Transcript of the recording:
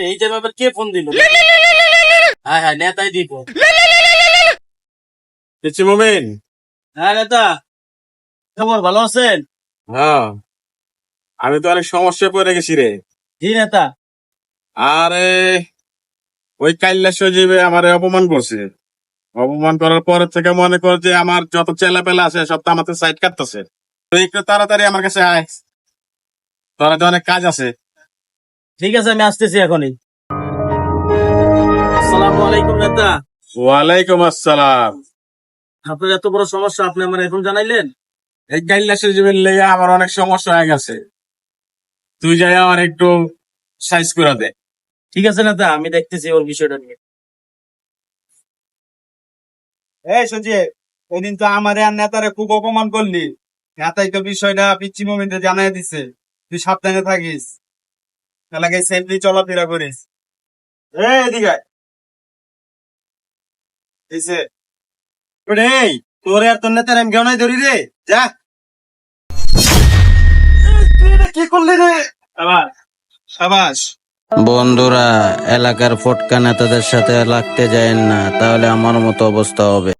এই যে আবার কে ফোন দিল? হ্যাঁ হ্যাঁ, নেতাই দিব। কিচ্ছু মোমেন। হ্যাঁ নেতা, খবর ভালো আছেন? হ্যাঁ, আমি তো অনেক সমস্যায় পড়ে গেছি রে। জি নেতা। আরে ওই কাইল্লা সজীবে আমারে অপমান করছে। অপমান করার পর থেকে মনে কর যে আমার যত চেলা পেলা আছে সব তো আমাদের সাইড কাটতেছে। তুই একটু তাড়াতাড়ি আমার কাছে আয়, তোর হাতে অনেক কাজ আছে। ঠিক আছে, আমি আসতেছি এখনই। আসসালামু আলাইকুম নেতা। ওয়ালাইকুম আসসালাম। আপনার এত বড় সমস্যা আপনি আমার এখন জানাইলেন? এই কাইল্লা সজীবের লেগে আমার অনেক সমস্যা হয়ে গেছে, তুই যাই আমার একটু সাইজ করে দে। ঠিক আছে নেতা, আমি দেখতেছি ওর বিষয়টা নিয়ে। এই সঞ্জয়, ওই দিন তো আমারে আর নেতারে খুব অপমান করলি। নেতাই তো বিষয়টা পিচ্ছি মোমেন্টে জানাই দিছে। তুই সাবধানে থাকিস, এলাকায় সেফলি চলাফেরা করিস। এই এদিকে আয়। এইছে ওরে, এই তোরে আর তোর নেতার আমি গেনাই ধরি রে, যা। তুই এটা কি করলি রে? আবার সাবাস। বন্ধুরা, এলাকার ফটকা নেতাদের সাথে লাগতে যায়েন না, তাহলে আমার মতো অবস্থা হবে।